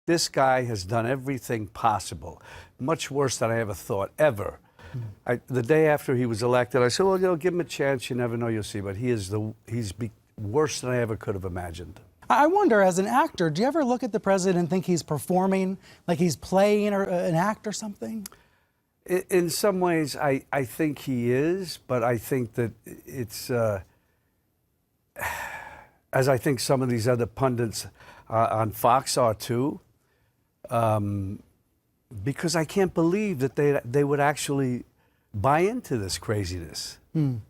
This guy has done everything possible, much worse than I ever thought, ever. The day after he was elected, I said, well, give him a chance. You never know, you'll see. But he's worse than I ever could have imagined. I wonder, as an actor, do you ever look at the president and think he's performing, like he's playing an act or something? In some ways, I think he is, but I think that it's, as I think some of these other pundits on Fox are too, because I can't believe that they would actually buy into this craziness.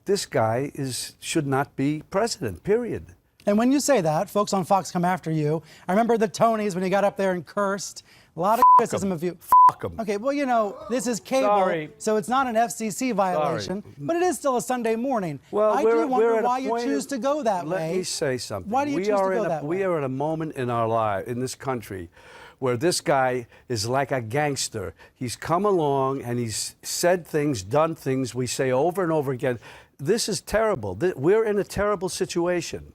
This guy should not be president, period. And when you say that, folks on Fox come after you. I remember the Tonys when you got up there and cursed. A lot of criticism of you. Fuck 'em. Okay, well, you know, this is cable, so it's not an FCC violation, but it is still a Sunday morning. Well, I do wonder why you choose to go that way. Let me say something. Why do you choose to go that way? We are at a moment in our life, in this country, where this guy is like a gangster. He's come along and he's said things, done things we say over and over again. This is terrible. We're in a terrible situation.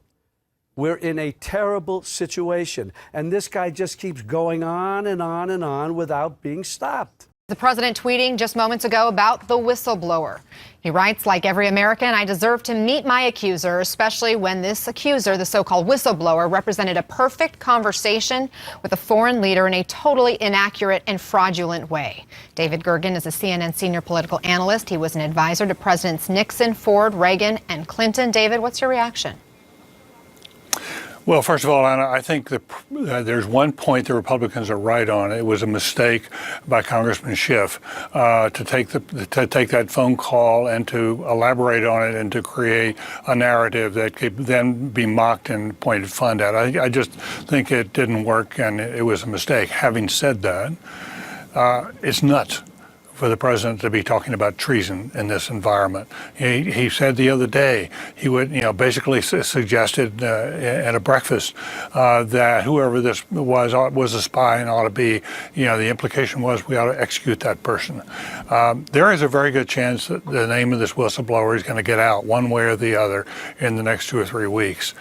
We're in a terrible situation. And this guy just keeps going on and on and on without being stopped. The president tweeting just moments ago about the whistleblower. He writes, like every American, I deserve to meet my accuser, especially when this accuser, the so-called whistleblower, represented a perfect conversation with a foreign leader in a totally inaccurate and fraudulent way. David Gergen is a CNN senior political analyst. He was an advisor to Presidents Nixon, Ford, Reagan, and Clinton. David, what's your reaction? Well, first of all, Anna, I think that there's one point the Republicans are right on. It was a mistake by Congressman Schiff to take that phone call and to elaborate on it and to create a narrative that could then be mocked and pointed fun at. I just think it didn't work and it was a mistake. Having said that, it's nuts for the president to be talking about treason in this environment. He said the other day, he would, basically suggested at a breakfast that whoever this was a spy and ought to be, the implication was we ought to execute that person. There is a very good chance that the name of this whistleblower is going to get out one way or the other in the next 2 or 3 weeks.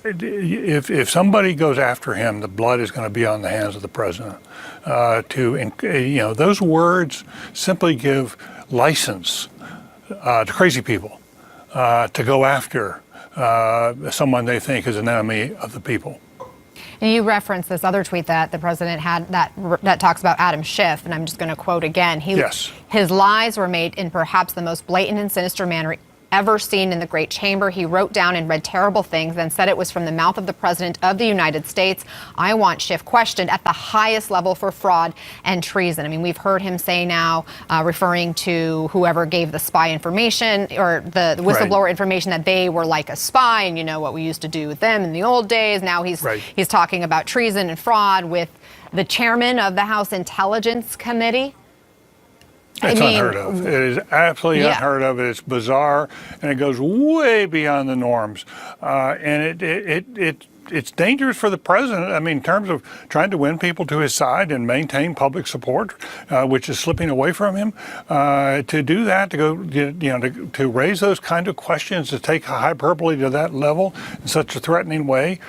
If somebody goes after him, the blood is going to be on the hands of the president. Those words simply give license to crazy people to go after someone they think is an enemy of the people. And you referenced this other tweet that the president had that talks about Adam Schiff, and I'm just going to quote again. Yes. His lies were made in perhaps the most blatant and sinister manner ever seen in the Great Chamber. He wrote down and read terrible things, then said it was from the mouth of the President of the United States. I want Schiff questioned at the highest level for fraud and treason. I mean, we've heard him say now, referring to whoever gave the spy information or the whistleblower information, that they were like a spy, and you know what we used to do with them in the old days. Now he's talking about treason and fraud with the chairman of the House Intelligence Committee. It's unheard of. It is absolutely unheard of. It's bizarre, and it goes way beyond the norms. And it's dangerous for the president. I mean, in terms of trying to win people to his side and maintain public support, which is slipping away from him. To do that, to go, to raise those kind of questions, to take hyperbole to that level in such a threatening way,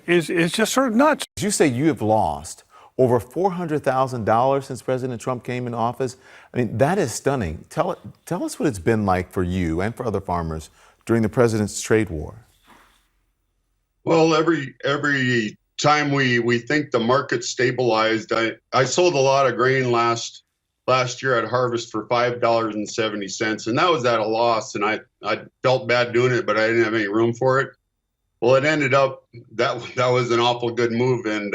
is just sort of nuts. You say you have lost over $400,000 since President Trump came in office. I mean, that is stunning. Tell us what it's been like for you and for other farmers during the president's trade war. Well, every time we think the market stabilized, I sold a lot of grain last year at harvest for $5.70, and that was at a loss, and I felt bad doing it, but I didn't have any room for it. Well, it ended up that was an awful good move, and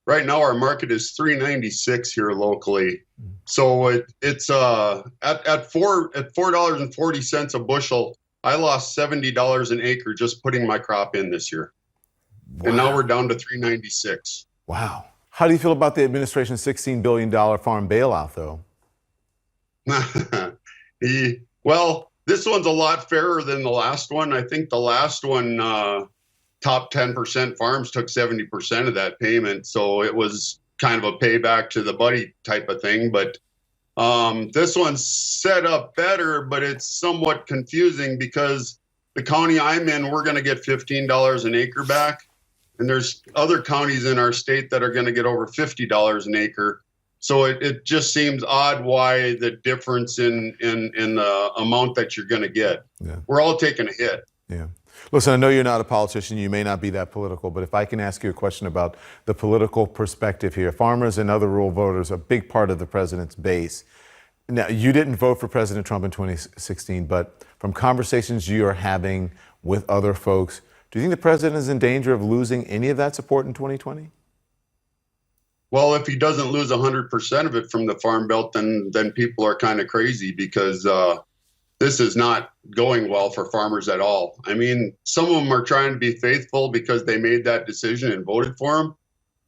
right now our market is $3.96 here locally. So it's at $4.40 a bushel. I lost $70 an acre just putting my crop in this year. Wow. And now we're down to $3.96. Wow. How do you feel about the administration's $16 billion farm bailout, though? Well, this one's a lot fairer than the last one. I think the last one, top 10% farms took 70% of that payment. So it was kind of a payback to the buddy type of thing. But this one's set up better, but it's somewhat confusing because the county I'm in, we're going to get $15 an acre back. And there's other counties in our state that are going to get over $50 an acre. So it just seems odd why the difference in the amount that you're going to get. Yeah. We're all taking a hit. Yeah. Listen, I know you're not a politician. You may not be that political, but if I can ask you a question about the political perspective here. Farmers and other rural voters are a big part of the president's base. Now, you didn't vote for President Trump in 2016, but from conversations you are having with other folks, do you think the president is in danger of losing any of that support in 2020? Well, if he doesn't lose 100% of it from the Farm Belt, then people are kind of crazy, because this is not going well for farmers at all. I mean, some of them are trying to be faithful because they made that decision and voted for him.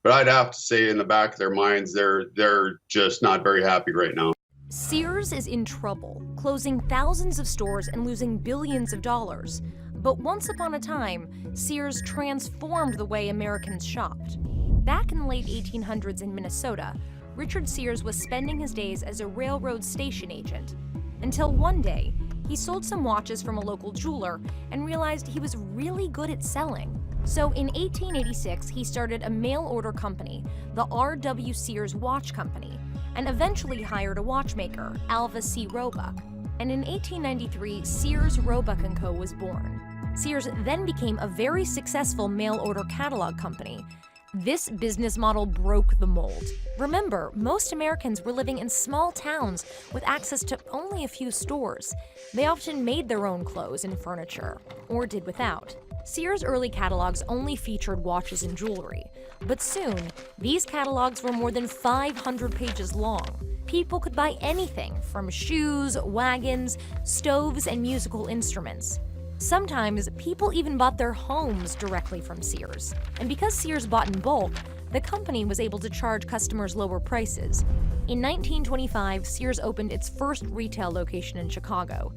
But I'd have to say in the back of their minds, they're just not very happy right now. Sears is in trouble, closing thousands of stores and losing billions of dollars. But once upon a time, Sears transformed the way Americans shopped. Back in the late 1800s in Minnesota, Richard Sears was spending his days as a railroad station agent, until one day, he sold some watches from a local jeweler and realized he was really good at selling. So in 1886, he started a mail-order company, the R.W. Sears Watch Company, and eventually hired a watchmaker, Alva C. Roebuck. And in 1893, Sears, Roebuck & Co. was born. Sears then became a very successful mail-order catalog company. This business model broke the mold. Remember, most Americans were living in small towns with access to only a few stores. They often made their own clothes and furniture, or did without. Sears' early catalogs only featured watches and jewelry, but soon, these catalogs were more than 500 pages long. People could buy anything from shoes, wagons, stoves, and musical instruments. Sometimes, people even bought their homes directly from Sears. And because Sears bought in bulk, the company was able to charge customers lower prices. In 1925, Sears opened its first retail location in Chicago.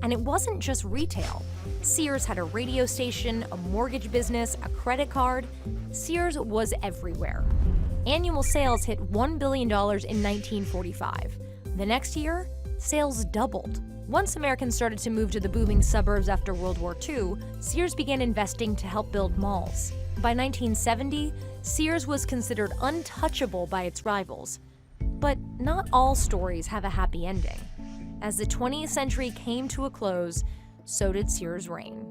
And it wasn't just retail. Sears had a radio station, a mortgage business, a credit card. Sears was everywhere. Annual sales hit $1 billion in 1945. The next year, sales doubled. Once Americans started to move to the booming suburbs after World War II, Sears began investing to help build malls. By 1970, Sears was considered untouchable by its rivals. But not all stories have a happy ending. As the 20th century came to a close, so did Sears' reign.